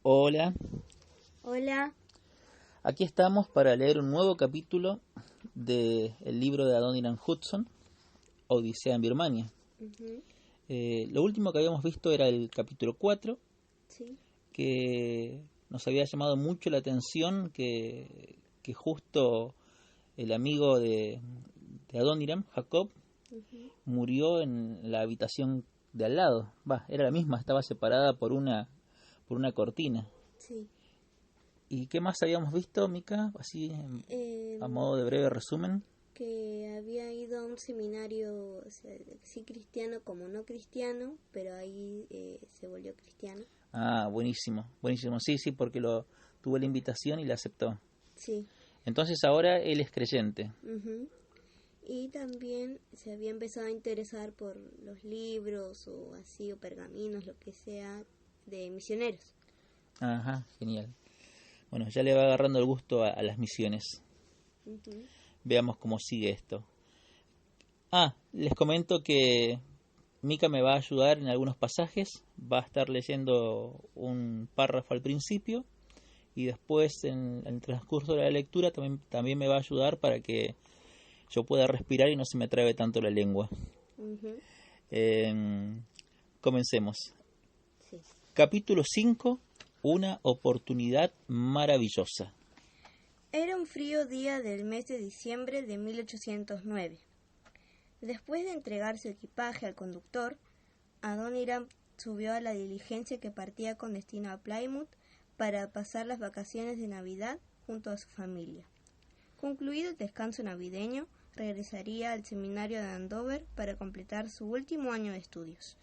Hola, Hola. aquí estamos para leer un nuevo capítulo del libro de Adoniram Judson, Odisea en Birmania. Ujú. Lo último que habíamos visto era el capítulo 4, Sí. que nos había llamado mucho la atención que justo el amigo de Adoniram, Jacob, Ujú. murió en la habitación de al lado. Era la misma, estaba separada por una cortina. Sí. ¿Y qué más habíamos visto, Mika? Así, a Em, modo de breve resumen. que había ido a un seminario, o sea, sí cristiano como no cristiano, pero ahí se volvió cristiano. Ah, buenísimo, buenísimo. Sí, sí, porque tuvo la invitación y la aceptó. Sí. Entonces ahora él es creyente. Ujú. Y también se había empezado a interesar por los libros o así, o pergaminos, lo que sea, de misioneros. Ajá, genial. Bueno, ya le va agarrando el gusto a las misiones. Ujú. Veamos cómo sigue esto. Les comento que Mika me va a ayudar en algunos pasajes. Va a estar leyendo un párrafo al principio y después en el transcurso de la lectura también me va a ayudar para que yo pueda respirar y no se me trabe tanto la lengua. Ujú. Eh, Comencemos. Sí. Capítulo 5. Una oportunidad maravillosa. Era un frío día del mes de diciembre de 1809. Después de entregar su equipaje al conductor, Adoniram subió a la diligencia que partía con destino a Plymouth para pasar las vacaciones de Navidad junto a su familia. Concluido el descanso navideño, regresaría al seminario de Andover para completar su último año de estudios.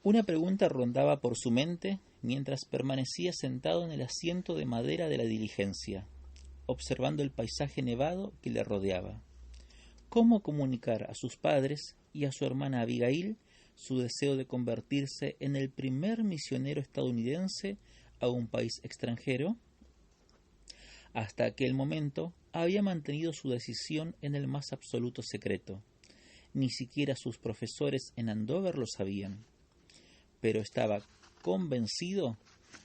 Una pregunta rondaba por su mente mientras permanecía sentado en el asiento de madera de la diligencia, observando el paisaje nevado que le rodeaba. ¿Cómo comunicar a sus padres y a su hermana Abigail su deseo de convertirse en el primer misionero estadounidense a un país extranjero? Hasta aquel momento había mantenido su decisión en el más absoluto secreto. Ni siquiera sus profesores en Andover lo sabían, pero estaba convencido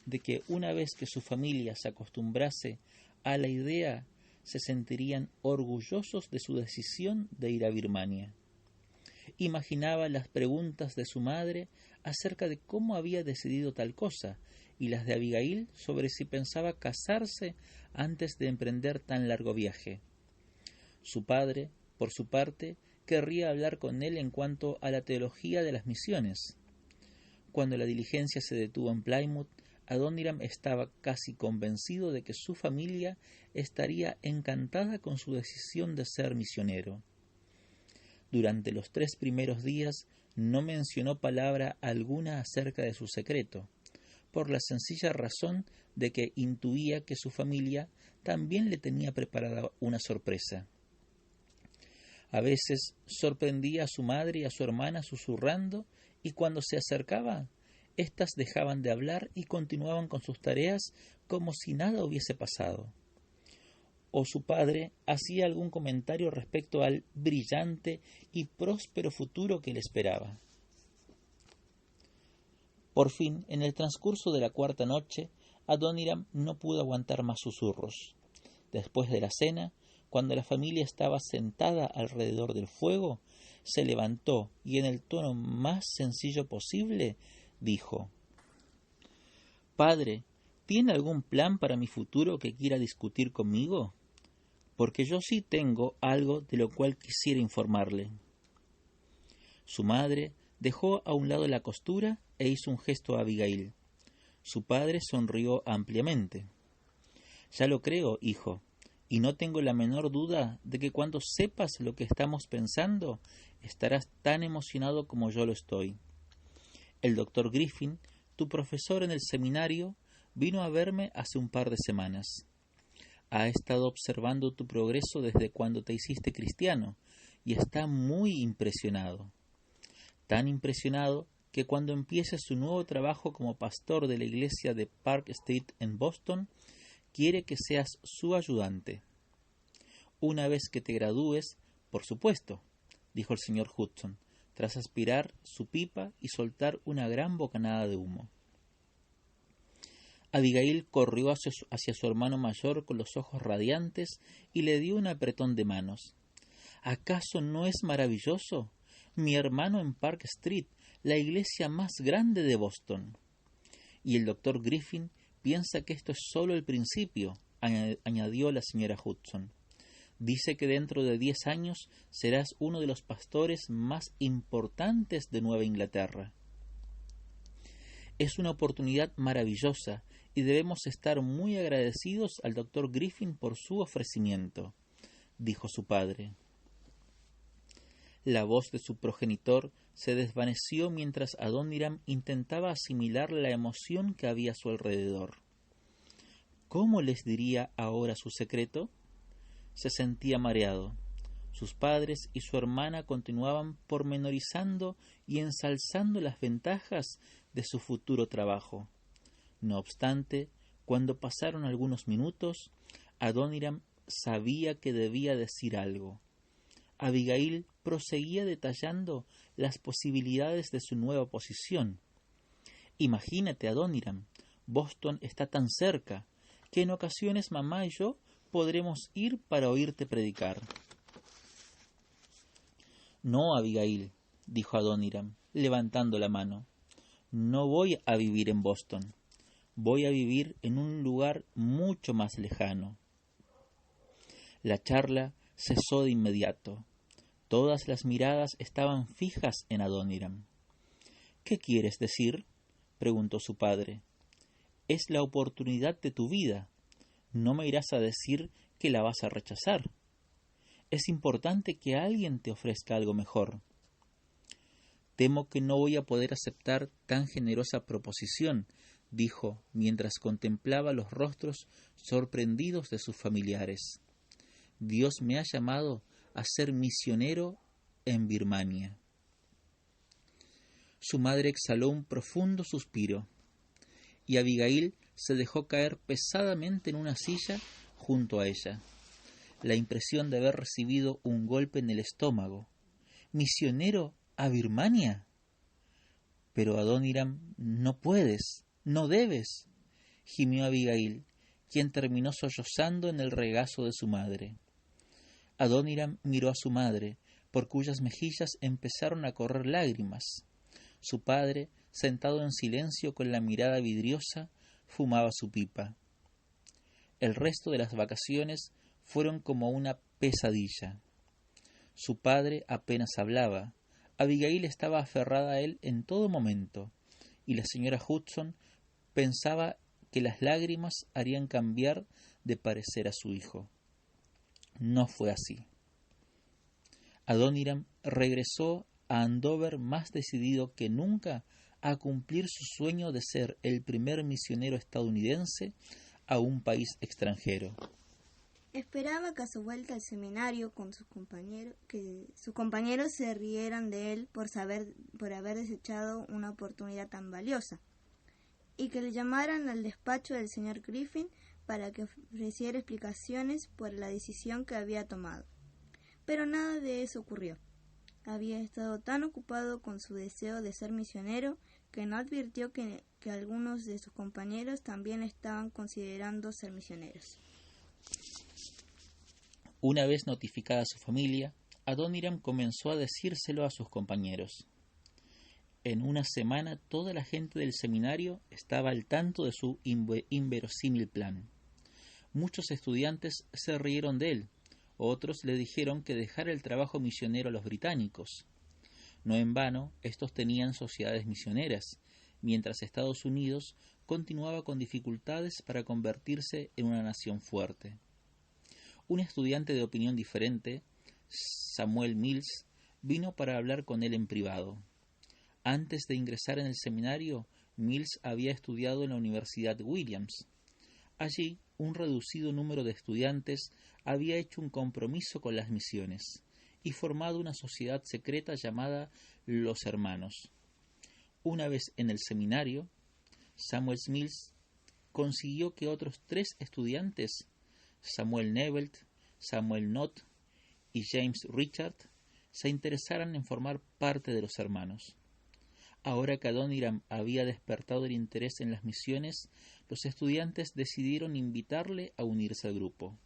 de que una vez que su familia se acostumbrase a la idea, se sentirían orgullosos de su decisión de ir a Birmania. Imaginaba las preguntas de su madre acerca de cómo había decidido tal cosa, y las de Abigail sobre si pensaba casarse antes de emprender tan largo viaje. Su padre, por su parte, querría hablar con él en cuanto a la teología de las misiones. Cuando la diligencia se detuvo en Plymouth, Adoniram estaba casi convencido de que su familia estaría encantada con su decisión de ser misionero. Durante los 3 primeros días no mencionó palabra alguna acerca de su secreto, por la sencilla razón de que intuía que su familia también le tenía preparada una sorpresa. A veces sorprendía a su madre y a su hermana susurrando, y cuando se acercaba, éstas dejaban de hablar y continuaban con sus tareas como si nada hubiese pasado. O su padre hacía algún comentario respecto al brillante y próspero futuro que le esperaba. Por fin, en el transcurso de la cuarta noche, Adoniram no pudo aguantar más susurros. Después de la cena, cuando la familia estaba sentada alrededor del fuego, se levantó y en el tono más sencillo posible dijo: Padre, ¿tiene algún plan para mi futuro que quiera discutir conmigo? Porque yo sí tengo algo de lo cual quisiera informarle. Su madre dejó a un lado la costura e hizo un gesto a Abigail. Su padre sonrió ampliamente. Ya lo creo, hijo, y no tengo la menor duda de que cuando sepas lo que estamos pensando, estarás tan emocionado como yo lo estoy. El doctor Griffin, tu profesor en el seminario, vino a verme hace un par de semanas. Ha estado observando tu progreso desde cuando te hiciste cristiano y está muy impresionado. Tan impresionado que cuando empiece su nuevo trabajo como pastor de la iglesia de Park Street en Boston, quiere que seas su ayudante. Una vez que te gradúes, por supuesto, dijo el señor Hudson, tras aspirar su pipa y soltar una gran bocanada de humo. Abigail corrió hacia su hermano mayor con los ojos radiantes y le dio un apretón de manos. ¿Acaso no es maravilloso? Mi hermano en Park Street, la iglesia más grande de Boston. Y el doctor Griffin piensa que esto es solo el principio, añadió la señora Hudson. Dice que dentro de 10 años serás uno de los pastores más importantes de Nueva Inglaterra. Es una oportunidad maravillosa y debemos estar muy agradecidos al doctor Griffin por su ofrecimiento, dijo su padre. La voz de su progenitor se desvaneció mientras Adoniram intentaba asimilar la emoción que había a su alrededor. ¿Cómo les diría ahora su secreto? Se sentía mareado. Sus padres y su hermana continuaban pormenorizando y ensalzando las ventajas de su futuro trabajo. No obstante, cuando pasaron algunos minutos, Adoniram sabía que debía decir algo. Abigail proseguía detallando las posibilidades de su nueva posición. Imagínate, Adoniram, Boston está tan cerca que en ocasiones mamá y yo podremos ir para oírte predicar. No, Abigail, dijo Adoniram, levantando la mano. No voy a vivir en Boston. Voy a vivir en un lugar mucho más lejano. La charla cesó de inmediato. Todas las miradas estaban fijas en Adoniram. ¿Qué quieres decir?, preguntó su padre. Es la oportunidad de tu vida. No me irás a decir que la vas a rechazar. Es importante que alguien te ofrezca algo mejor. Temo que no voy a poder aceptar tan generosa proposición, dijo mientras contemplaba los rostros sorprendidos de sus familiares. Dios me ha llamado a ser misionero en Birmania. Su madre exhaló un profundo suspiro, y Abigail se dejó caer pesadamente en una silla junto a ella. La impresión de haber recibido un golpe en el estómago. ¿Misionero a Birmania? Pero Adoniram, no puedes, no debes, gimió Abigail, quien terminó sollozando en el regazo de su madre. Adoniram miró a su madre, por cuyas mejillas empezaron a correr lágrimas. Su padre, sentado en silencio con la mirada vidriosa, fumaba su pipa. El resto de las vacaciones fueron como una pesadilla. Su padre apenas hablaba. Abigail estaba aferrada a él en todo momento, y la señora Hudson pensaba que las lágrimas harían cambiar de parecer a su hijo. No fue así. Adoniram regresó a Andover más decidido que nunca a cumplir su sueño de ser el primer misionero estadounidense a un país extranjero. Esperaba que a su vuelta al seminario con sus compañeros se rieran de él por haber desechado una oportunidad tan valiosa, y que le llamaran al despacho del señor Griffin para que ofreciera explicaciones por la decisión que había tomado. Pero nada de eso ocurrió. Había estado tan ocupado con su deseo de ser misionero que no advirtió que algunos de sus compañeros también estaban considerando ser misioneros. Una vez notificada su familia, Adoniram comenzó a decírselo a sus compañeros. En una semana toda la gente del seminario estaba al tanto de su inverosímil plan. Muchos estudiantes se rieron de él, otros le dijeron que dejara el trabajo misionero a los británicos. No en vano, estos tenían sociedades misioneras, mientras Estados Unidos continuaba con dificultades para convertirse en una nación fuerte. Un estudiante de opinión diferente, Samuel Mills, vino para hablar con él en privado. Antes de ingresar en el seminario, Mills había estudiado en la Universidad Williams. Allí, un reducido número de estudiantes había hecho un compromiso con las misiones y formado una sociedad secreta llamada Los Hermanos. Una vez en el seminario, Samuel Mills consiguió que otros 3 estudiantes, Samuel Nevelt, Samuel Nott y James Richard, se interesaran en formar parte de los hermanos. Ahora que Adoniram había despertado el interés en las misiones, los estudiantes decidieron invitarle a unirse al grupo.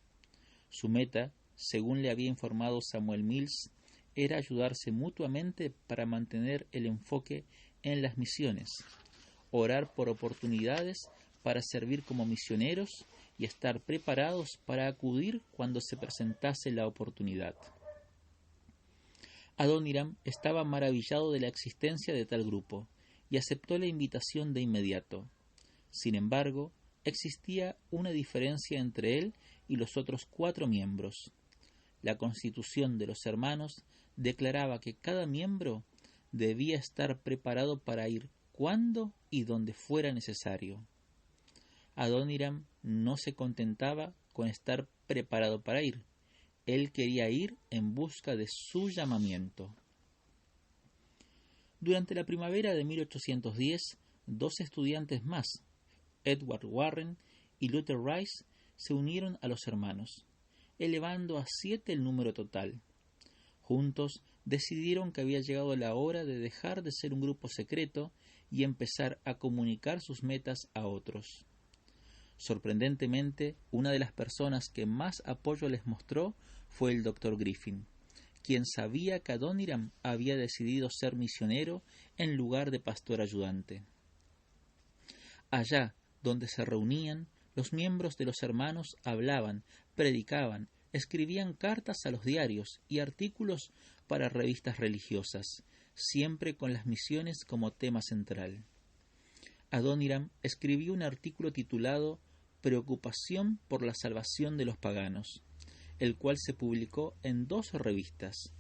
Su meta, según le había informado Samuel Mills, era ayudarse mutuamente para mantener el enfoque en las misiones, orar por oportunidades para servir como misioneros y estar preparados para acudir cuando se presentase la oportunidad. Adoniram estaba maravillado de la existencia de tal grupo y aceptó la invitación de inmediato. Sin embargo, existía una diferencia entre él y los otros 4 miembros. La Constitución de los Hermanos declaraba que cada miembro debía estar preparado para ir cuando y donde fuera necesario. Adoniram no se contentaba con estar preparado para ir. Él quería ir en busca de su llamamiento. Durante la primavera de 1810, 2 estudiantes más, Edward Warren y Luther Rice, se unieron a los hermanos, elevando a 7 el número total. Juntos decidieron que había llegado la hora de dejar de ser un grupo secreto y empezar a comunicar sus metas a otros. Sorprendentemente, una de las personas que más apoyo les mostró fue el Dr. Griffin, quien sabía que Adoniram había decidido ser misionero en lugar de pastor ayudante. Allá donde se reunían, los miembros de los hermanos hablaban, predicaban, escribían cartas a los diarios y artículos para revistas religiosas, siempre con las misiones como tema central. Adoniram escribió un artículo titulado Preocupación por la salvación de los paganos, el cual se publicó en 2 revistas.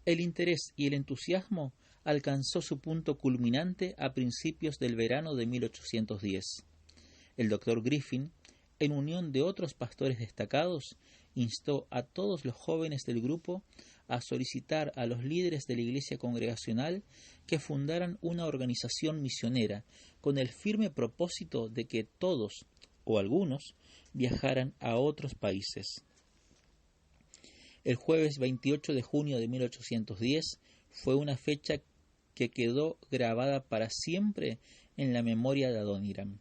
El interés y el entusiasmo alcanzó su punto culminante a principios del verano de 1810. El Dr. Griffin, en unión de otros pastores destacados, instó a todos los jóvenes del grupo a solicitar a los líderes de la Iglesia Congregacional que fundaran una organización misionera con el firme propósito de que todos, o algunos, viajaran a otros países. El jueves 28 de junio de 1810 fue una fecha que quedó grabada para siempre en la memoria de Adoniram.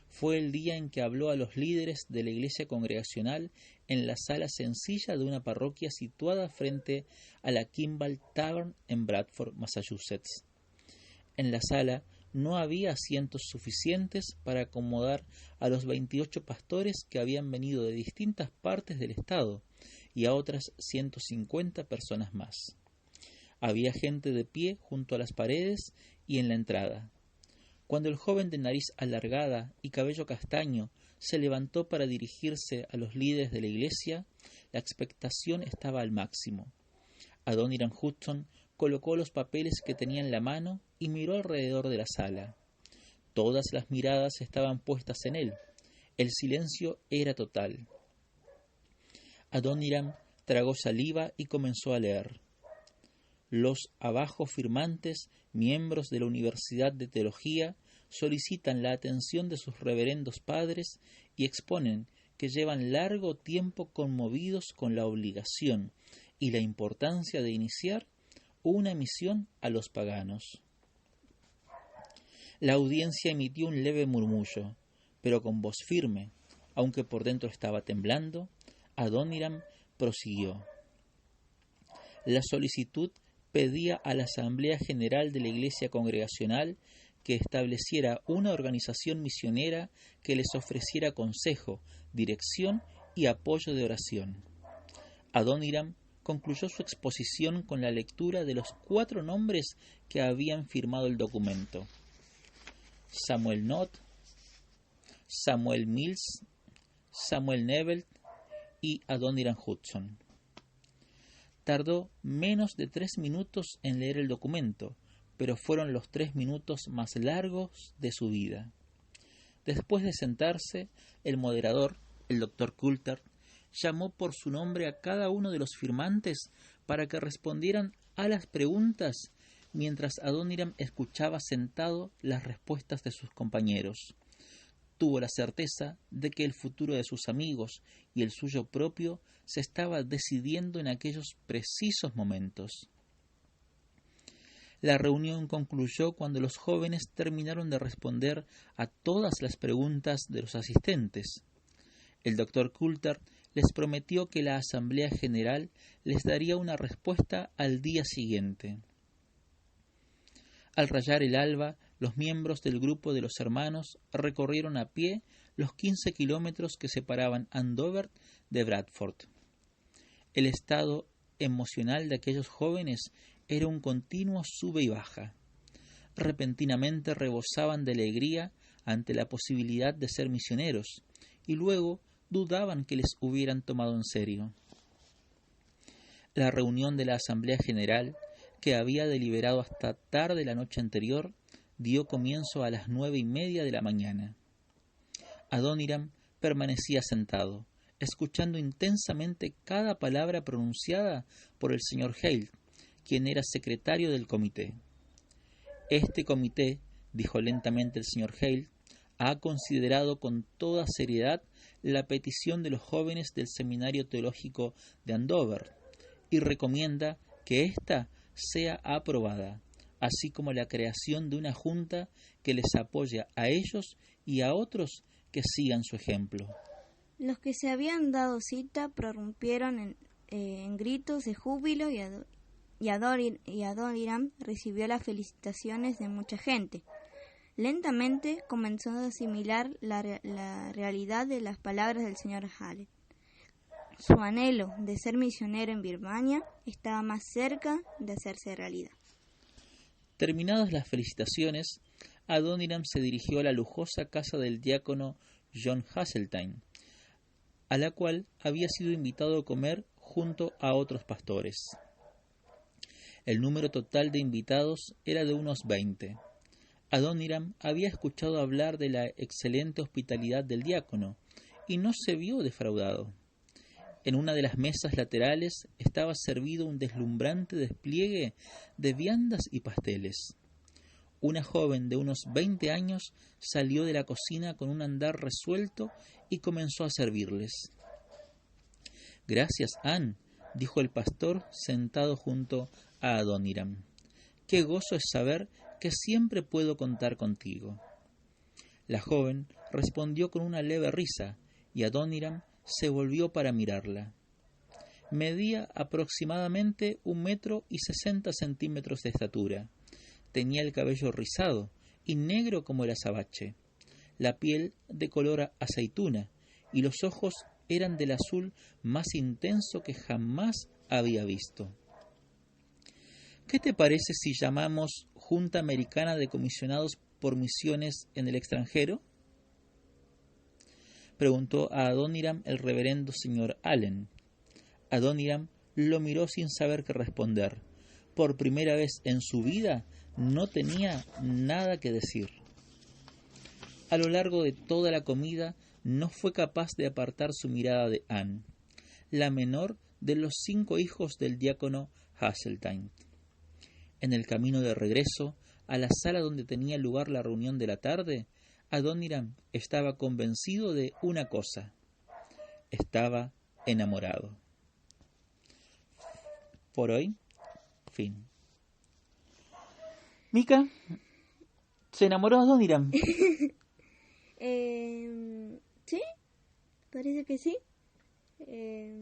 Fue el día en que habló a los líderes de la Iglesia Congregacional en la sala sencilla de una parroquia situada frente a la Kimball Tavern en Bradford, Massachusetts. En la sala no había asientos suficientes para acomodar a los 28 pastores que habían venido de distintas partes del estado y a otras 150 personas más. Había gente de pie junto a las paredes y en la entrada. Cuando el joven de nariz alargada y cabello castaño se levantó para dirigirse a los líderes de la iglesia, la expectación estaba al máximo. Adoniram Hudson colocó los papeles que tenía en la mano y miró alrededor de la sala. Todas las miradas estaban puestas en él. El silencio era total. Adoniram tragó saliva y comenzó a leer. Los abajo firmantes, miembros de la Universidad de Teología, solicitan la atención de sus reverendos padres y exponen que llevan largo tiempo conmovidos con la obligación y la importancia de iniciar una misión a los paganos. La audiencia emitió un leve murmullo, pero con voz firme, aunque por dentro estaba temblando, Adoniram prosiguió. La solicitud pedía a la Asamblea General de la Iglesia Congregacional que estableciera una organización misionera que les ofreciera consejo, dirección y apoyo de oración. Adoniram concluyó su exposición con la lectura de los 4 nombres que habían firmado el documento: Samuel Nott, Samuel Mills, Samuel Neville y Adoniram Hudson. Tardó menos de 3 minutos en leer el documento, pero fueron los 3 minutos más largos de su vida. Después de sentarse, el moderador, el Dr. Coulter, llamó por su nombre a cada uno de los firmantes para que respondieran a las preguntas mientras Adoniram escuchaba sentado las respuestas de sus compañeros. Tuvo la certeza de que el futuro de sus amigos y el suyo propio se estaba decidiendo en aquellos precisos momentos. La reunión concluyó cuando los jóvenes terminaron de responder a todas las preguntas de los asistentes. El doctor Coulter les prometió que la Asamblea General les daría una respuesta al día siguiente. Al rayar el alba, los miembros del grupo de los hermanos recorrieron a pie los 15 kilómetros que separaban Andover de Bradford. El estado emocional de aquellos jóvenes era un continuo sube y baja. Repentinamente rebosaban de alegría ante la posibilidad de ser misioneros, y luego dudaban que les hubieran tomado en serio. La reunión de la Asamblea General, que había deliberado hasta tarde la noche anterior, dio comienzo a las 9:30 de la mañana. Adoniram permanecía sentado, escuchando intensamente cada palabra pronunciada por el señor Hale, quien era secretario del comité. Este comité, dijo lentamente el señor Hale, ha considerado con toda seriedad la petición de los jóvenes del Seminario Teológico de Andover y recomienda que ésta sea aprobada, así como la creación de una junta que les apoye a ellos y a otros que sigan su ejemplo. Los que se habían dado cita prorrumpieron en gritos de júbilo y Adoniram recibió las felicitaciones de mucha gente. Lentamente comenzó a asimilar la realidad de las palabras del señor Hale. Su anhelo de ser misionero en Birmania estaba más cerca de hacerse realidad. Terminadas las felicitaciones, Adoniram se dirigió a la lujosa casa del diácono John Hasseltine, a la cual había sido invitado a comer junto a otros pastores. El número total de invitados era de unos 20. Adoniram había escuchado hablar de la excelente hospitalidad del diácono y no se vio defraudado. En una de las mesas laterales estaba servido un deslumbrante despliegue de viandas y pasteles. Una joven de unos 20 años salió de la cocina con un andar resuelto y comenzó a servirles. «Gracias, Anne», dijo el pastor sentado junto a Adoniram. «Qué gozo es saber que siempre puedo contar contigo». La joven respondió con una leve risa y Adoniram se volvió para mirarla. Medía aproximadamente 1,60 m de estatura. Tenía el cabello rizado y negro como el azabache, la piel de color aceituna y los ojos eran del azul más intenso que jamás había visto. «¿Qué te parece si llamamos Junta Americana de Comisionados por Misiones en el extranjero?», preguntó a Adoniram el reverendo señor Allen. Adoniram lo miró sin saber qué responder. Por primera vez en su vida no tenía nada que decir. A lo largo de toda la comida no fue capaz de apartar su mirada de Anne, la menor de los 5 hijos del diácono Hasseltine. En el camino de regreso a la sala donde tenía lugar la reunión de la tarde, Adoniram estaba convencido de una cosa: estaba enamorado. Por hoy, fin. Mika, ¿se enamoró de Adoniram? ¿Sí? Parece que sí.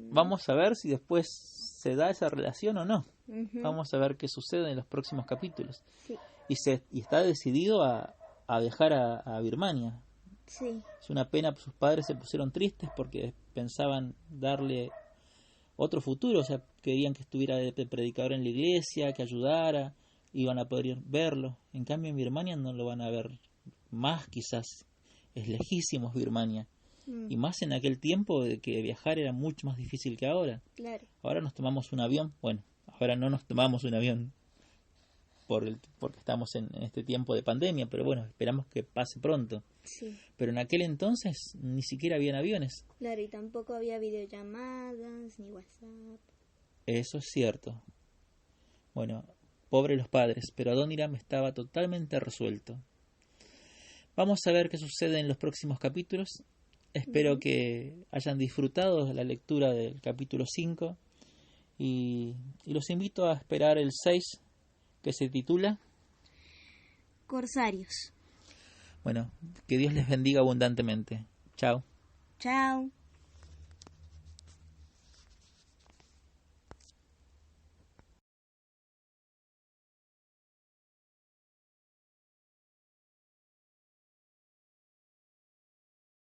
Vamos a ver si después se da esa relación o no. Uh-huh. Vamos a ver qué sucede en los próximos capítulos. Sí. Y está decidido a viajar a Birmania. Sí. Es una pena, sus padres se pusieron tristes porque pensaban darle otro futuro, o sea, querían que estuviera de predicador en la iglesia, que ayudara, iban a poder verlo. En cambio en Birmania no lo van a ver más, quizás. Es lejísimos Birmania. Y más en aquel tiempo de que viajar era mucho más difícil que ahora. Claro. Ahora nos tomamos un avión, bueno, ahora no nos tomamos un avión porque estamos en este tiempo de pandemia, pero bueno, esperamos que pase pronto. Sí. Pero en aquel entonces ni siquiera habían aviones. Claro, y tampoco había videollamadas ni WhatsApp. Eso es cierto. Bueno, pobre los padres, pero Adoniram estaba totalmente resuelto. Vamos a ver qué sucede en los próximos capítulos. Espero que hayan disfrutado la lectura del capítulo 5 y los invito a esperar el 6, que se titula... Corsarios. Bueno, que Dios les bendiga abundantemente. Chao. Chao.